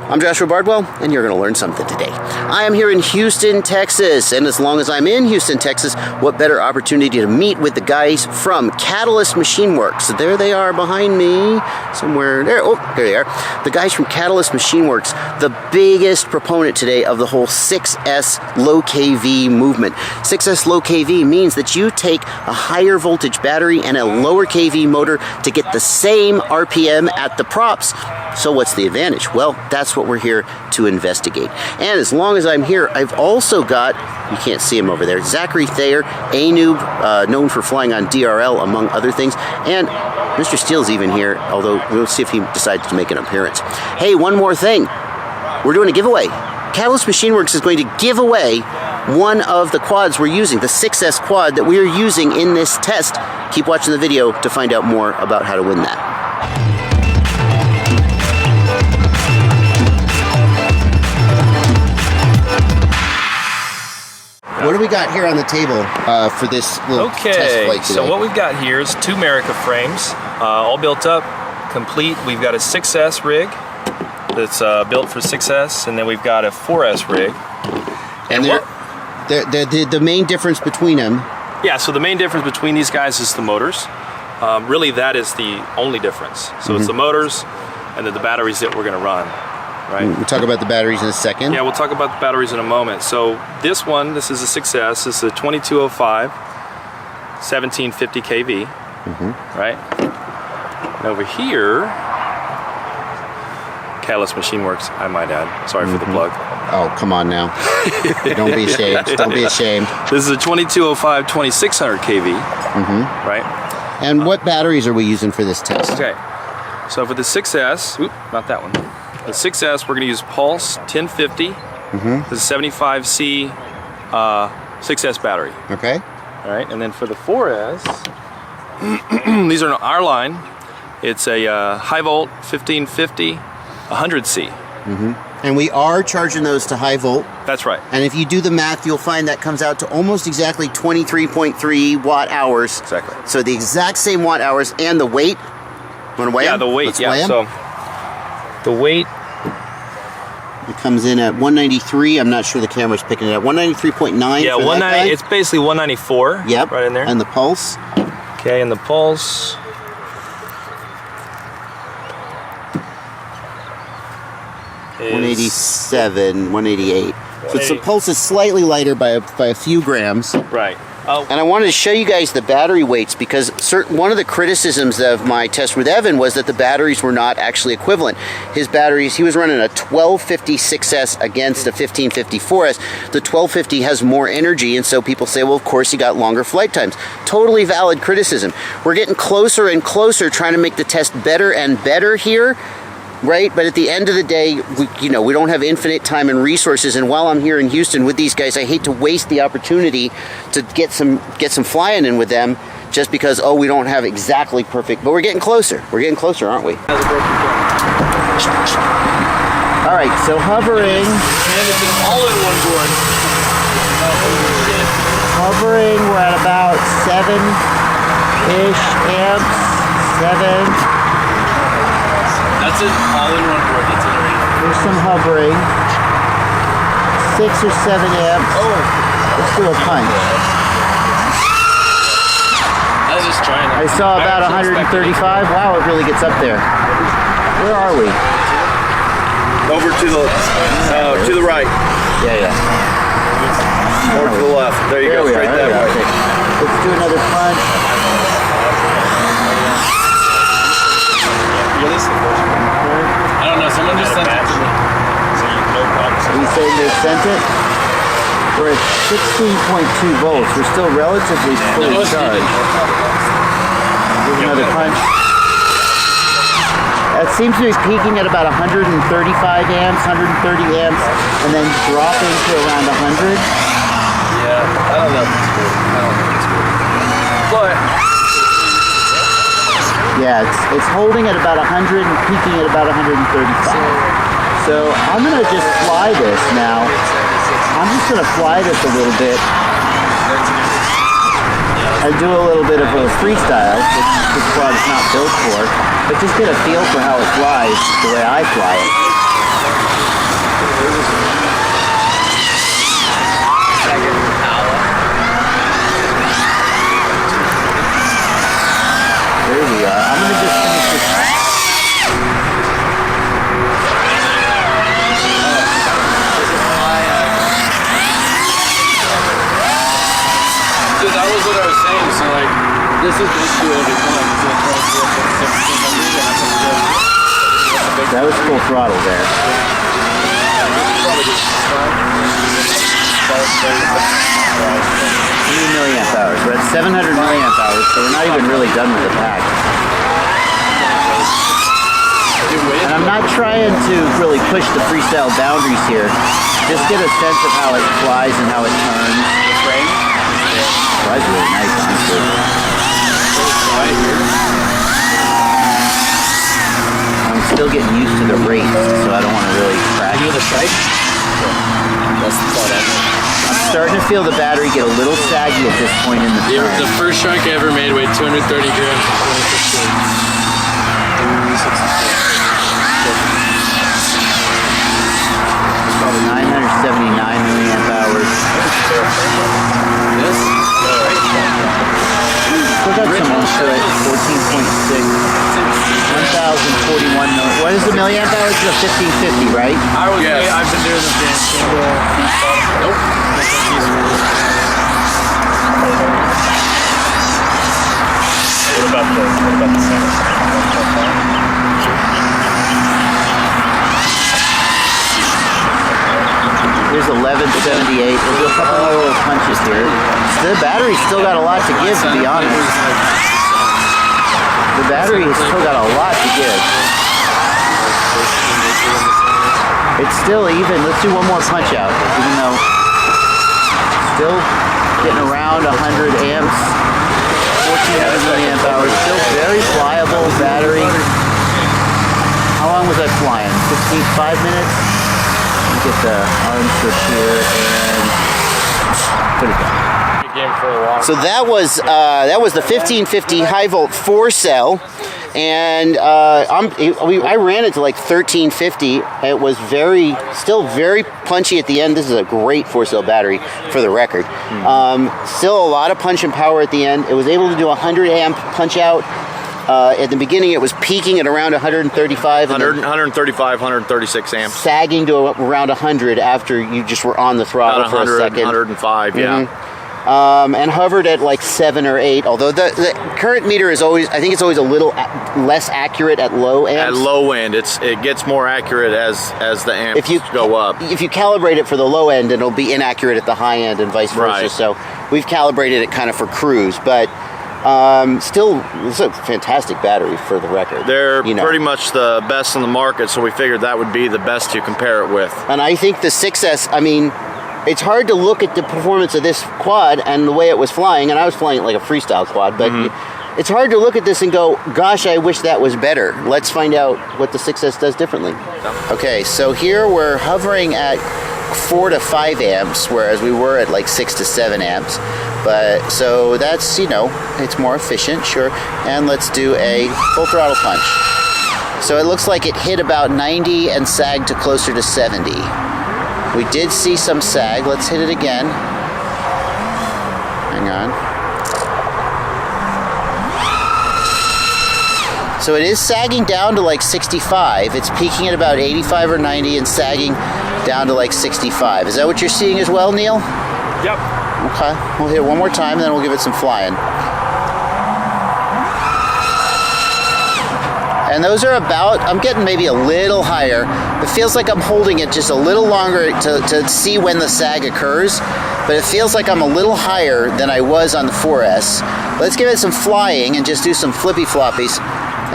I'm Joshua Bardwell, and you're going to learn something today. I am here in Houston, Texas, and as long as I'm in Houston, Texas, what better opportunity to meet with the guys from Catalyst Machineworks. So there they are behind me, somewhere there. Oh, there they are. The guys from Catalyst Machineworks, the biggest proponent today of the whole 6S low kV movement. 6S low kV means that you take a higher voltage battery and a lower kV motor to get the same RPM at the props. So what's the advantage? Well, that's what we're here to investigate. And as long as I'm here, I've also got, you can't see him over there, Zachary Thayer, a noob, known for flying on DRL, among other things. And Mr. Steele's even here, although we'll see if he decides to make an appearance. Hey, one more thing. We're doing a giveaway. Catalyst Machineworks is going to give away one of the quads we're using, the 6S quad that we are using in this test. Keep watching the video to find out more about how to win that. What do we got here on the table for this little test flight today? So what we've got here is two Merica frames, all built up, complete. We've got a 6S rig that's built for 6S, and then we've got a 4S rig. And the main difference between them? Yeah, so the main difference between these guys is the motors. Really, that is the only difference. So it's the motors and then the batteries that we're going to run. Right. We'll talk about the batteries in a second. Yeah, we'll talk about the batteries in a moment. So this one, this is a 6S. This is a 2205, 1750 kV, right? And over here, Catalyst Machineworks, I might add. Sorry for the plug. Oh, come on now. Don't be ashamed. Don't be ashamed. This is a 2205, 2600 kV, right? And what batteries are we using for this test? Okay. So for the 6S, not that one. The 6S, we're going to use Pulse 1050. This is 75C 6S battery. Okay. All right, and then for the 4S, these are our line. It's a high volt 1550 100C. And we are charging those to high volt. That's right. And if you do the math, you'll find that comes out to almost exactly 23.3 watt hours. Exactly. So the exact same watt hours and the weight. Want to weigh them? The weight. Let's yeah. weigh 'em. So the weight. It comes in at 193. I'm not sure the camera's picking it up. 193.9. Yeah, 190. It's basically 194. Yep. Right in there. And the pulse. Okay, and the pulse. Is 187, 188. So the pulse is slightly lighter by a few grams. Right. And I wanted to show you guys the battery weights because one of the criticisms of my test with Evan was that the batteries were not actually equivalent. His batteries, he was running a 1250 6S against a 1550 4S. The 1250 has more energy, and so people say, well, of course, you got longer flight times. Totally valid criticism. We're getting closer and closer trying to make the test better and better here. Right, but at the end of the day, we don't have infinite time and resources. And while I'm here in Houston with these guys, I hate to waste the opportunity to get some flying in with them, just because we don't have exactly perfect. But we're getting closer. We're getting closer, aren't we? All right, so hovering. And it's an all-in-one board. Hovering, we're at about 7-ish amps. 7. That's an all-in-one board. That's it already. There's some hovering. 6 or 7 amps. Let's do a punch. I was just trying. I saw about 135. Wow, it really gets up there. Where are we? Over to the right. Yeah. Or to the left. There you go. Straight that way. Okay. Let's do another punch. I don't know. Someone just sent it to me. So no problem. Are you saying they sent it? We're at 16.2 volts. We're still relatively fully charged. Give another punch. That seems to be peaking at about 135 amps, 130 amps, and then dropping to around 100. Yeah, I don't know if it's good. I don't think it's good. But yeah, it's holding at about 100 and peaking at about 135. So I'm gonna just fly this now. I'm just gonna fly this a little bit and do a little bit of a freestyle, which this quad is not built for, but just get a feel for how it flies the way I fly it. this is basically what it's like. That was full throttle there. 3 milliamp hours. We're at 700 milliamp hours, so we're not even really done with the pack. And I'm not trying to really push the freestyle boundaries here. Just get a sense of how it flies and how it turns. Flies really nice, honestly. I'm still getting used to the rate, so I don't want to really crash. You know the strike? That's the thought. I'm starting to feel the battery get a little saggy at this point in the turn. The first strike I ever made weighed 230 grams in 2015. Probably 979 milliamp hours. This? Still got some more to it. 14.6. 1,041 million. What is the milliamp hours? It's a 1550, right? I've been doing this damn single. Nope. What about the center? Here's 1178. We'll do a couple more little punches here. The battery's still got a lot to give, to be honest. The battery has still got a lot to give. It's still even. Let's do one more punch out, even though still getting around 100 amps, 1400 milliamp hours. Still very pliable battery. How long was I flying? 5 minutes? Let me get the arm switch here and put it down. So that was the 1550 high volt 4-cell, and I ran it to like 1350. It was still very punchy at the end. This is a great 4-cell battery, for the record. Still a lot of punch and power at the end. It was able to do a 100 amp punch out. At the beginning, it was peaking at around 135. 135, 136 amps. Sagging to around 100 after you just were on the throttle for a second. 105, yeah. And hovered at like 7 or 8. Although the current meter is always, I think it's always a little less accurate at low amps. At low end, it gets more accurate as the amps go up. If you calibrate it for the low end, it'll be inaccurate at the high end and vice versa. Right. So we've calibrated it kind of for cruise, but still, it's a fantastic battery, for the record. They're pretty much the best on the market, so we figured that would be the best to compare it with. And I think the 6S, I mean, it's hard to look at the performance of this quad and the way it was flying, and I was flying it like a freestyle quad, but it's hard to look at this and go, gosh, I wish that was better. Let's find out what the 6S does differently. Okay, so here we're hovering at 4 to 5 amps, whereas we were at like 6 to 7 amps. But so that's, it's more efficient, sure. And let's do a full throttle punch. So it looks like it hit about 90 and sagged to closer to 70. We did see some sag. Let's hit it again. Hang on. So it is sagging down to like 65. It's peaking at about 85 or 90 and sagging down to like 65. Is that what you're seeing as well, Neil? Yep. Okay, we'll hit it one more time, and then we'll give it some flying. And those are about, I'm getting maybe a little higher. It feels like I'm holding it just a little longer to see when the sag occurs, but it feels like I'm a little higher than I was on the 4S. Let's give it some flying and just do some flippy floppies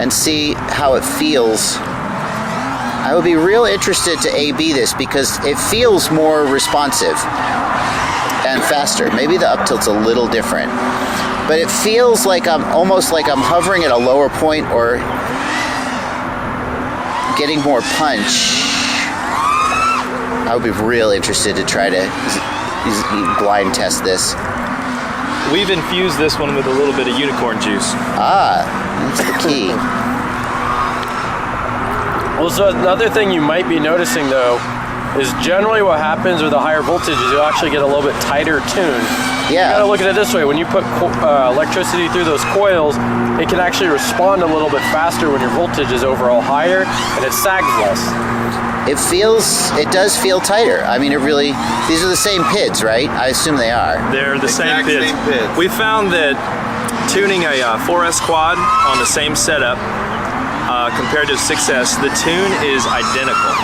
and see how it feels. I would be real interested to A/B this because it feels more responsive and faster. Maybe the up tilt's a little different, but it feels like I'm almost like I'm hovering at a lower point or getting more punch. I would be real interested to try to blind test this. We've infused this one with a little bit of unicorn juice. That's the key. Well, so another thing you might be noticing though is generally what happens with the higher voltages, you'll actually get a little bit tighter tune. Yeah. You gotta look at it this way: when you put electricity through those coils, it can actually respond a little bit faster when your voltage is overall higher, and it sags less. It does feel tighter. I mean, these are the same PIDs, right? I assume they are. They're the same PIDs. We found that tuning a 4S quad on the same setup compared to 6S, the tune is identical.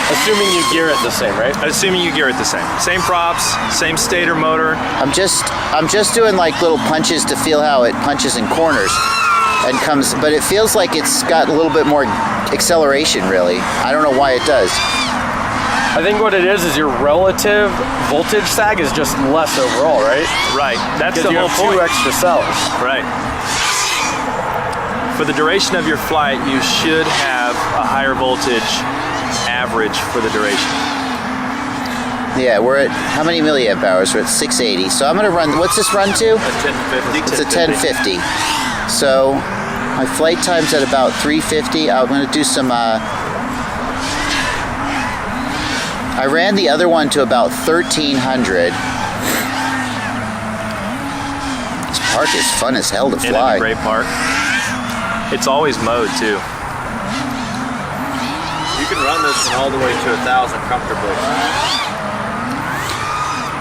Assuming you gear it the same, right? Assuming you gear it the same. Same props, same stator motor. I'm just doing like little punches to feel how it punches in corners and comes, but it feels like it's got a little bit more acceleration, really. I don't know why it does. I think what it is your relative voltage sag is just less overall, right? Right. That's the Because you whole have point. 2 extra cells. Right. For the duration of your flight, you should have a higher voltage average for the duration. Yeah, we're at, how many milliamp hours? We're at 680. So I'm gonna run, what's this run to? A 1050. It's a 1050. So my flight time's at about 350. I'm gonna do some, I ran the other one to about 1300. This park is fun as hell to In fly. a great park. It's always mowed too. You can run this one all the way to 1,000 comfortably.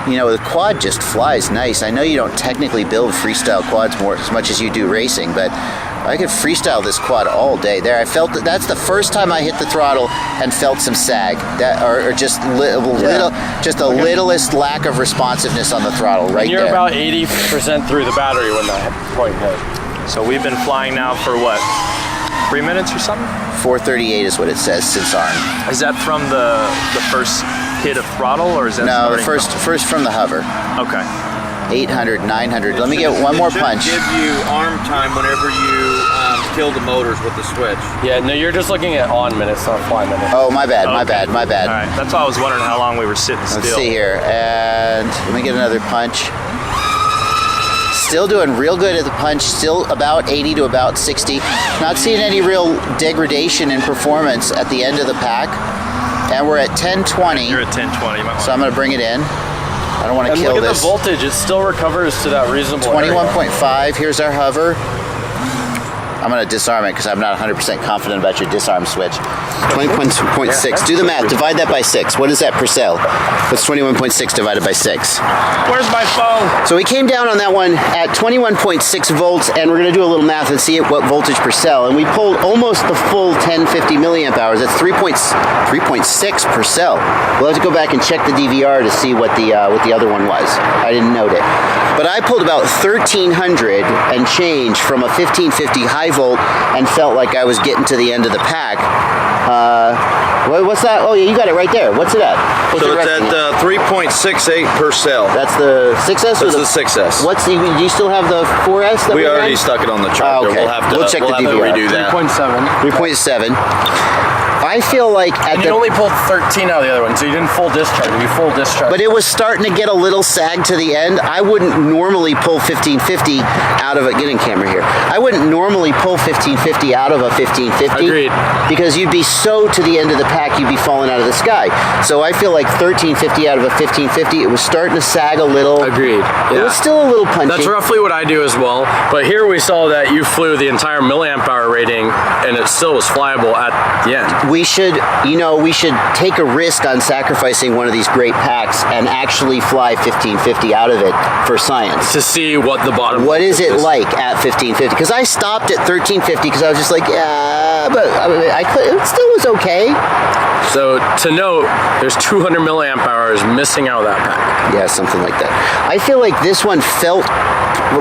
You know, the quad just flies nice. I know you don't technically build freestyle quads as much as you do racing, but I could freestyle this quad all day. There, I felt that's the first time I hit the throttle and felt some sag, or just just the littlest lack of responsiveness on the throttle right You're there. about 80% through the battery when that point hit. So we've been flying now for what, 3 minutes or something? 438 is what it says since arm. Is that from the first hit of throttle, or is that No, the starting first from the hover. Okay. 800, 900. Let me get one more punch. It should give you arm time whenever you kill the motors with the switch. Yeah, no, you're just looking at on minutes, not fly minutes. Oh, my bad, my Okay. bad, my bad. All right. That's why I was wondering how long we were sitting still. Let's see here, and let me get another punch. Still doing real good at the punch, still about 80 to about 60. Not seeing any real degradation in performance at the end of the pack. And we're at 1020, You're at 1020. so I'm gonna bring it in. I don't wanna And kill look at this. the voltage, it still recovers to that reasonable 21.5, here's our hover. I'm gonna disarm it because I'm not 100% confident about your disarm switch. 21.6, do the math, divide that by 6. What is that per cell? What's 21.6 divided by 6? Where's my phone? So we came down on that one at 21.6 volts, and we're gonna do a little math and see what voltage per cell. And we pulled almost the full 1050 milliamp hours. That's 3.6 per cell. We'll have to go back and check the DVR to see what the other one was. I didn't note it. But I pulled about 1300 and change from a 1550 high volt and felt like I was getting to the end of the pack. What's that? Oh yeah, you got it right there. What's it at? What's So it it's resting at 3.68 per cell. That's the 6S or That's the 6S. What's the? Do you still have the 4S? That We already ran? stuck it on the chart. Oh, okay. We'll have to, We'll check the have to DVR. redo that. 3.7. 3.7. I feel like at And you only pulled 13 out of the other one, so you didn't full discharge. You full discharge. but it was starting to get a little sag to the end. I wouldn't normally pull 1550 out of a, get in camera here. I wouldn't normally pull 1550 out of a 1550. Agreed. Because you'd be so to the end of the pack, you'd be falling out of the sky. So I feel like 1350 out of a 1550, it was starting to sag a little. Agreed. It was still a little punchy. That's roughly what I do as well. But here we saw that you flew the entire milliamp hour rating, and it still was flyable at the end. We should take a risk on sacrificing one of these great packs and actually fly 1550 out of it for science. To see what the bottom. What is it like at 1550? Because I stopped at 1350 because I was just like, yeah, but I mean, it still was okay. So to note, there's 200 milliamp hours missing out of that pack. Yeah, something like that. I feel like this one felt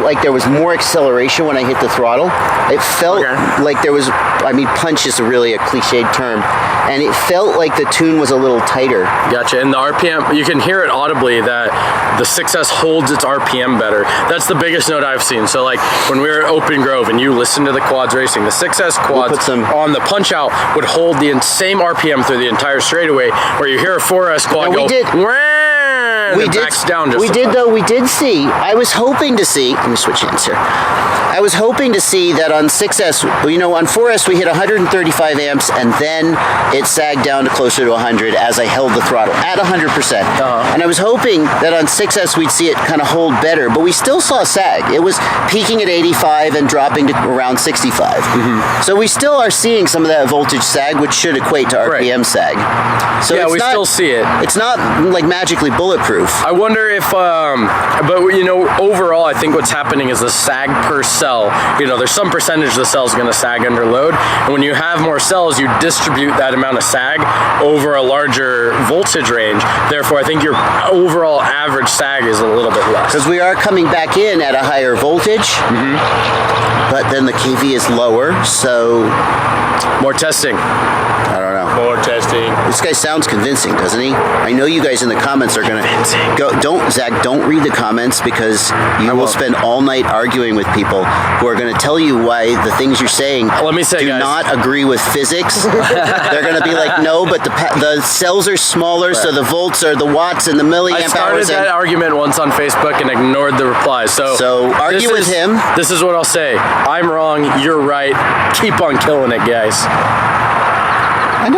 like there was more acceleration when I hit the throttle. It felt like there was, I mean, punch is really a cliched term, and it felt like the tune was a little tighter. Gotcha. And the RPM, you can hear it audibly that the 6S holds its RPM better. That's the biggest note I've seen. So like when we were at Open Grove and you listen to the quads racing, the 6S quads on the punch out would hold the same RPM through the entire straightaway, where you hear a 4S quad go, we did see, I was hoping to see, let me switch hands here. I was hoping to see that on 6S, you know, on 4S we hit 135 amps and then it sagged down to closer to 100 as I held the throttle at 100%. And I was hoping that on 6S we'd see it kind of hold better, but we still saw sag. It was peaking at 85 and dropping to around 65. So we still are seeing some of that voltage sag, which should equate to RPM sag. So yeah, it's we not, still see it. It's not like magically bulletproof. proof. I wonder if, but you know, overall, I think what's happening is the sag per cell. You know, there's some percentage of the cells going to sag under load, and when you have more cells, you distribute that amount of sag over a larger voltage range. Therefore, I think your overall average sag is a little bit less. Because we are coming back in at a higher voltage, but then the KV is lower, so More testing. I don't know. More testing. This guy sounds convincing, doesn't he? I know you guys in the comments are gonna go. Zach, don't read the comments, because you will spend all night arguing with people who are gonna tell you why the things you're saying Let me say, do guys, not agree with physics. They're gonna be like, no, but the cells are smaller, so the volts are the watts and the milliamp I started hours. that argument once on Facebook and ignored the replies. So argue with him. This is what I'll say. I'm wrong. You're right. Keep on killing it, guys. Why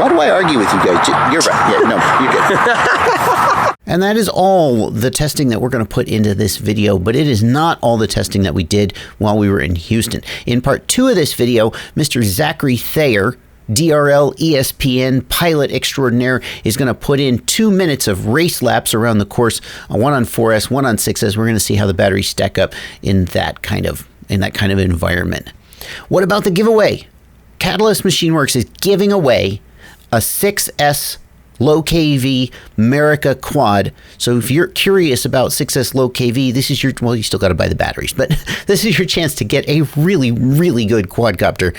do I argue with you guys? You're right. Yeah, no, you're good. And that is all the testing that we're going to put into this video, but it is not all the testing that we did while we were in Houston. In part 2 of this video, Mr. Zachary Thayer, DRL ESPN pilot extraordinaire, is going to put in 2 minutes of race laps around the course, one on 4S, one on 6S. We're going to see how the batteries stack up in that kind of environment. What about the giveaway? Catalyst Machineworks is giving away a 6S low KV Merica quad. So if you're curious about 6S low KV, this is your, well, you still got to buy the batteries, but this is your chance to get a really, really good quadcopter.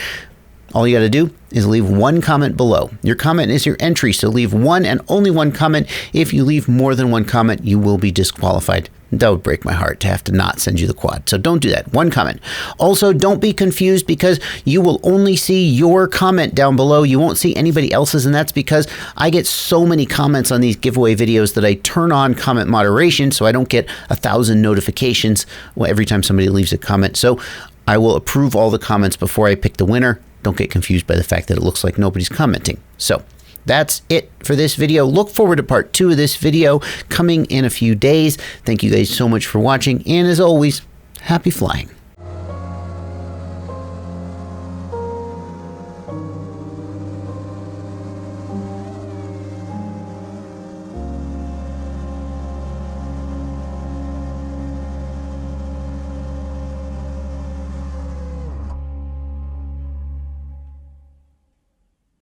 All you got to do is leave one comment below. Your comment is your entry, so leave one and only one comment. If you leave more than one comment, you will be disqualified. That would break my heart to have to not send you the quad. So don't do that. One comment. Also, don't be confused, because you will only see your comment down below. You won't see anybody else's, and that's because I get so many comments on these giveaway videos that I turn on comment moderation so I don't get 1,000 notifications every time somebody leaves a comment. So I will approve all the comments before I pick the winner. Don't get confused by the fact that it looks like nobody's commenting. So that's it for this video. Look forward to part 2 of this video coming in a few days. Thank you guys so much for watching, and as always, happy flying.